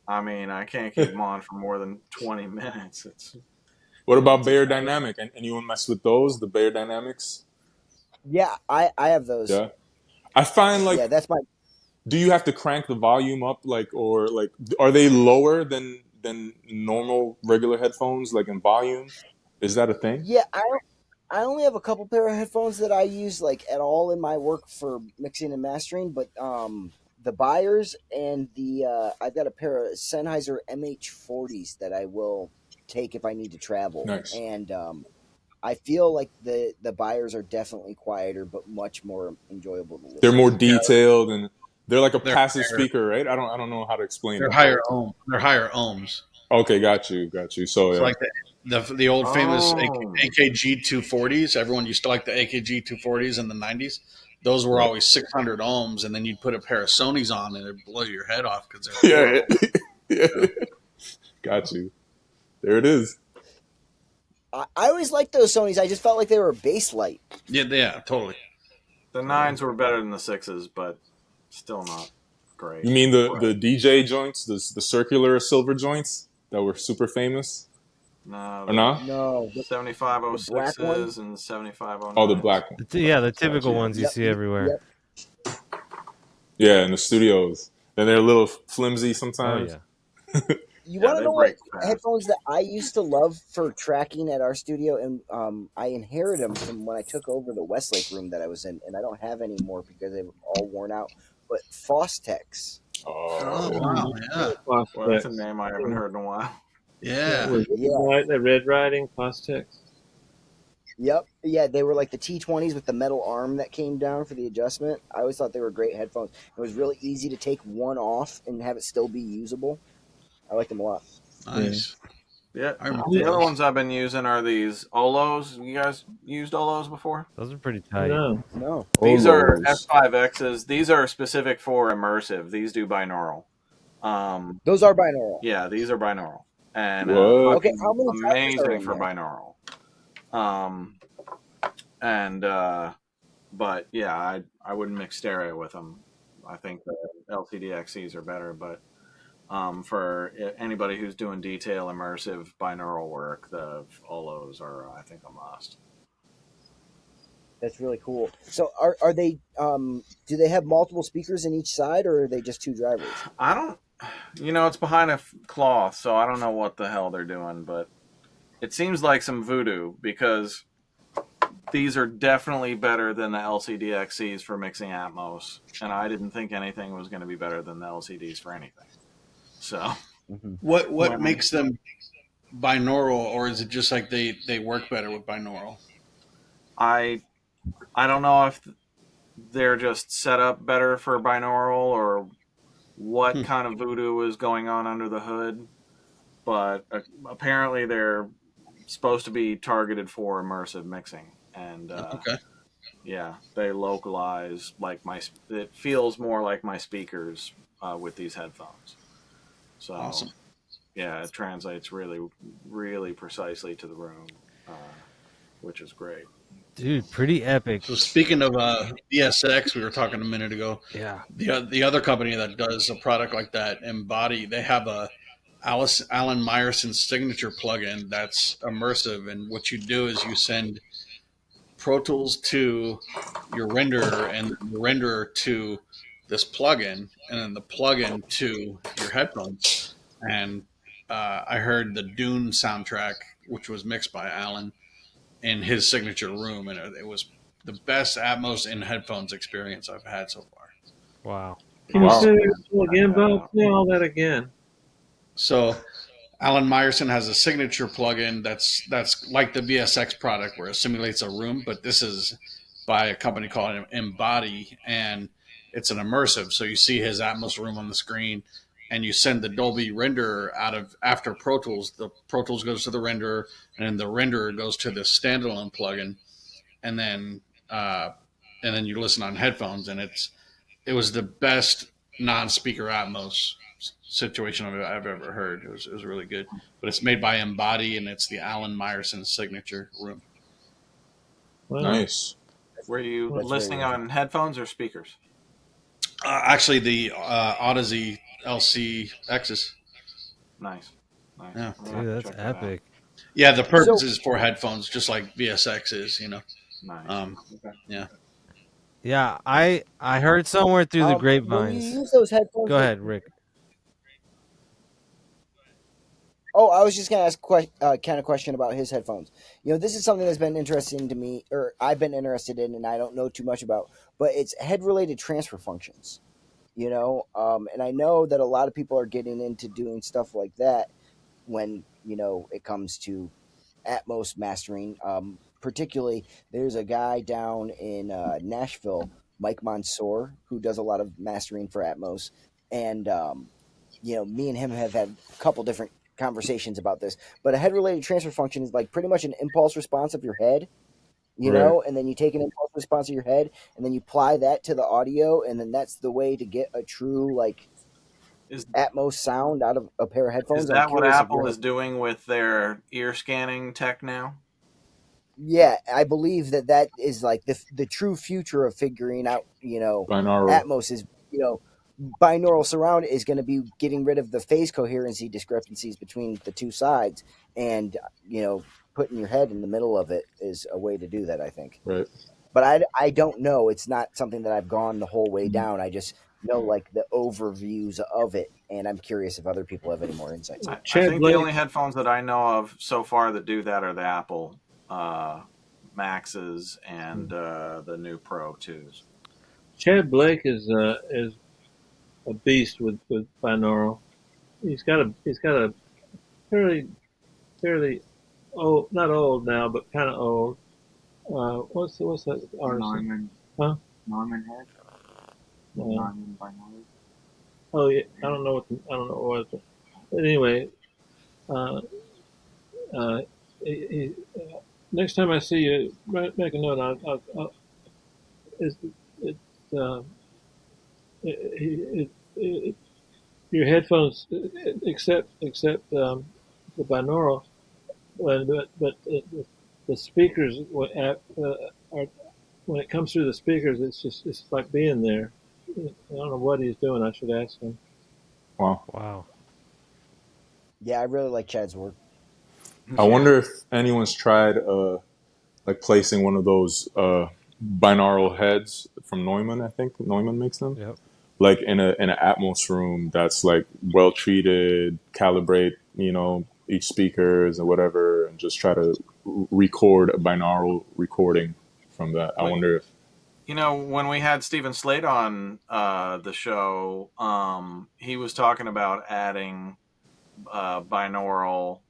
I mean I can't keep them on for more than 20 minutes. What about Bear Dynamic? And anyone mess with those? The Bear Dynamics? Yeah, I have those. Yeah. I find like, Yeah, that's my. do you have to crank the volume up, like, or like, are they lower than normal regular headphones, like in volume? Is that a thing? Yeah, I only have a couple pair of headphones that I use like at all in my work for mixing and mastering, but the buyers and the I've got a pair of Sennheiser MH40s that I will take if I need to travel. Nice. And I feel like the buyers are definitely quieter but much more enjoyable to listen. They're more detailed and they're like a They're passive higher. speaker, right? I don't know how to explain They're it. higher ohm. They're higher ohms. Okay, got you. So It's yeah. like the old famous Oh. AKG 240s. Everyone used to like the AKG 240s in the 90s. Those were Right. always 600 ohms, and then you'd put a pair of Sonys on, and it'd blow your head off because they're Yeah, yeah. Got you. There it is. I always liked those Sonys. I just felt like they were bass light. yeah, totally. The 9s were better than the 6s, but still not great. You mean the DJ joints, the circular silver joints that were super famous? No, Or not? No, the black one. 7506s and 7509s. Oh, the black one. Yeah, the typical Gotcha. ones you Yep, see everywhere. Yep. Yeah, in the studios. And they're a little flimsy Oh sometimes. yeah. You Yeah, want to they know what break fast. headphones that I used to love for tracking at our studio, and I inherited them from when I took over the Westlake room that I was in, and I don't have any more because they were all worn out. But Fostex. Oh, yeah. wow. Yeah. Well, that's a Fostex. name I haven't heard in a while. Yeah. Was Yeah. the Red Riding Fostex? Yep. Yeah, they were like the T20s with the metal arm that came down for the adjustment. I always thought they were great headphones. It was really easy to take one off and have it still be usable. I liked them a lot. Nice. Yeah. I remember The other those. ones I've been using are these Olos. You guys used Olos before? Those are pretty tight. No. No. These are Olos. F5Xs. These are specific for immersive. These do binaural. Those are binaural. Yeah, these are binaural. And What? Okay, how many drivers are amazing in for there? binaural. But yeah, I wouldn't mix stereo with them. I think the LCD XCs are better, but for anybody who's doing detail immersive binaural work, the Olos are I think a must. That's really cool. So are they do they have multiple speakers in each side, or are they just two drivers? I don't, it's behind a cloth, so I don't know what the hell they're doing, but it seems like some voodoo because these are definitely better than the LCD XCs for mixing Atmos, and I didn't think anything was going to be better than the LCDs for anything. So, What makes them binaural, or is it just like they work better with binaural? I don't know if they're just set up better for binaural or what kind of voodoo is going on under the hood, but apparently they're supposed to be targeted for immersive mixing, and Okay. yeah, they localize like it feels more like my speakers with these headphones. So Awesome. yeah, it translates really, really precisely to the room, which is great. Dude, pretty epic. So speaking of DSX, we were talking a minute ago. Yeah. The other company that does a product like that, Embody, they have a Alan Myerson's signature plugin that's immersive, and what you do is you send Pro Tools to your renderer, and the renderer to this plugin, and then the plugin to your headphones. and I heard the Dune soundtrack, which was mixed by Alan in his signature room, and it was the best Atmos in headphones experience I've had so far. Wow. Can you say Wow. Awesome, that man. all Check again, that Bob? out. Say all that again. So Alan Meyerson has a signature plugin that's like the VSX product where it simulates a room, but this is by a company called Embody, and it's an immersive. So you see his Atmos room on the screen, and you send the Dolby renderer out of after Pro Tools. The Pro Tools goes to the renderer, and then the renderer goes to the standalone plugin, and then uh, and then you listen on headphones, and it was the best non-speaker Atmos situation I've ever heard. It was really good, but it's made by Embody, and it's the Alan Meyerson signature room. Wow. Nice. Were you That's very listening on headphones or speakers? Actually, the Odyssey LC X's. Nice, nice. Yeah, I'm gonna have Dude, to that's check that out. epic. yeah. The purpose So is for headphones, just like VSX is. Nice. Um, Okay. yeah. Yeah, I heard somewhere through the when you grapevines. use those headphones, Go ahead, Rick. oh, I was just gonna ask kind of question about his headphones. You know, this is something that's been interesting to me, or I've been interested in, and I don't know too much about. But it's head-related transfer functions. You know, and I know that a lot of people are getting into doing stuff like that when it comes to Atmos mastering. Particularly, there's a guy down in Nashville, Mike Mansour, who does a lot of mastering for Atmos, and me and him have had a couple different conversations about this. But a head-related transfer function is like pretty much an impulse response of your head. Right. And then you take an impulse response of your head, and then you apply that to the audio, and then that's the way to get a true like Is Atmos sound out of a pair of is headphones. I'm that what curious if your Apple is doing with their ear scanning tech now? Yeah, I believe that is like the true future of figuring out. Binaural. Atmos is binaural surround is going to be getting rid of the phase coherency discrepancies between the two sides, and putting your head in the middle of it is a way to do that, I think. Right. But I don't know. It's not something that I've gone the whole way down. I just know like the overviews of it, and I'm curious if other people have any more insights on it. I Chad think the Blake. only headphones that I know of so far that do that are the Apple uh, Maxes and the new Pro 2s. Chad Blake is a beast with binaural. He's got a fairly old, not old now, but kind of old. What's that artist? Norman. Huh? Norman Head. Norman Barnard. Oh yeah, I don't know what. But anyway, uh, uh, next time I see you, make a note. It's, it's uh, it, it, your headphones except the binaural, but the speakers are when it comes through the speakers, it's like being there. I don't know what he's doing. I should ask him. Wow. Wow. Yeah, I really like Chad's work. I Yeah. wonder if anyone's tried like placing one of those binaural heads from Neumann. I think Neumann makes them. Yep. Like in an Atmos room that's like well treated, calibrate, each speakers and whatever, and just try to record a binaural recording from that. I Well, wonder if when we had Stephen Slade on the show, he was talking about adding binaural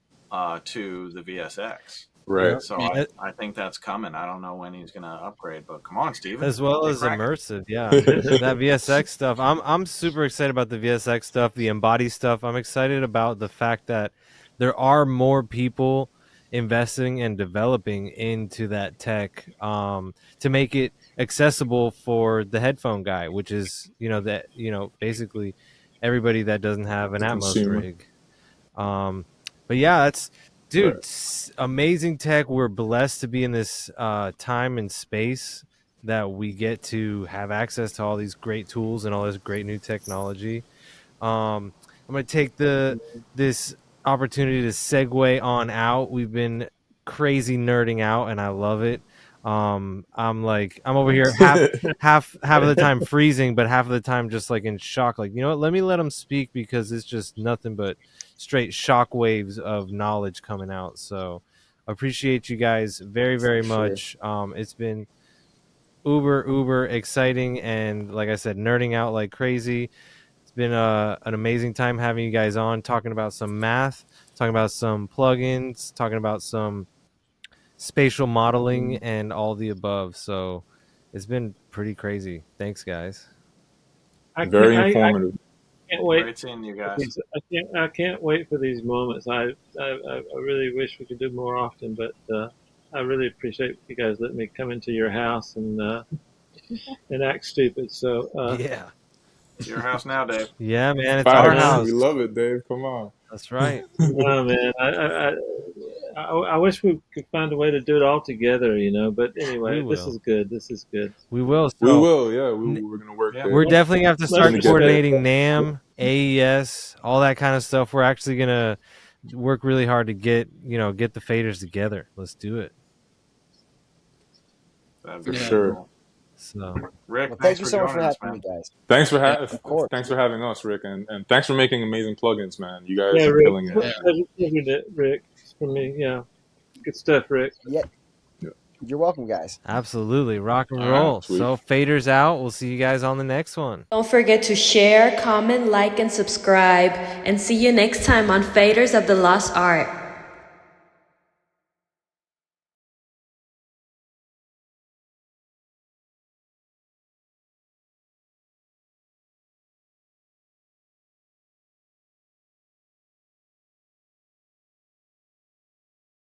to the VSX. right. Yep. So Yeah. I think that's coming. I don't know when he's going to upgrade, but come on, Stephen. As well Get as cracking. immersive, yeah. That VSX stuff. I'm super excited about the VSX stuff, the embody stuff. I'm excited about the fact that there are more people investing and developing into that tech to make it accessible for the headphone guy, which is basically everybody that doesn't have an The Atmos consumer. rig. But yeah, that's dude, Right. amazing tech. We're blessed to be in this time and space that we get to have access to all these great tools and all this great new technology. I'm gonna take this opportunity to segue on out. We've been crazy nerding out, and I love it. I'm over here half of the time freezing, but half of the time just like in shock. Like, you know what? Let me let them speak because it's just nothing but straight shock waves of knowledge coming out. So appreciate you guys very much. It's been uber exciting, and like I said, nerding out like crazy. It's been an amazing time having you guys on, talking about some math, talking about some plugins, talking about some spatial modeling, and all the above. So it's been pretty crazy. Thanks, guys. Very informative. Can't wait. Great seeing you guys. I can't wait for these moments. I really wish we could do more often, but I really appreciate you guys letting me come into your house and act stupid. So Yeah. It's your house now, Dave. Yeah, man, it's Facts. our house. We love it, Dave. Come on. That's right. no, man, I wish we could find a way to do it all together, you know. But anyway, We this will. is good. This is good. We will. We So will. Yeah, we're gonna work. Yeah. there. we're definitely gonna have to start Let's- coordinating NAM, AES, all that kind of stuff. We're actually gonna work really hard to get the faders together. Let's do it. That'd For be sure. cool. So Rick, Well, thanks thank you for so much for joining us, having man. me, guys. Thanks for Of course. thanks for having us, Rick, and thanks for making amazing plugins, man. You guys Yeah, are Rick. killing it. Rick, for me, yeah, good stuff, Rick. Yeah. You're welcome, guys. absolutely rock and All roll. right, sweet. So faders out. We'll see you guys on the next one. Don't forget to share, comment, like, and subscribe. And see you next time on Faders of the Lost Art.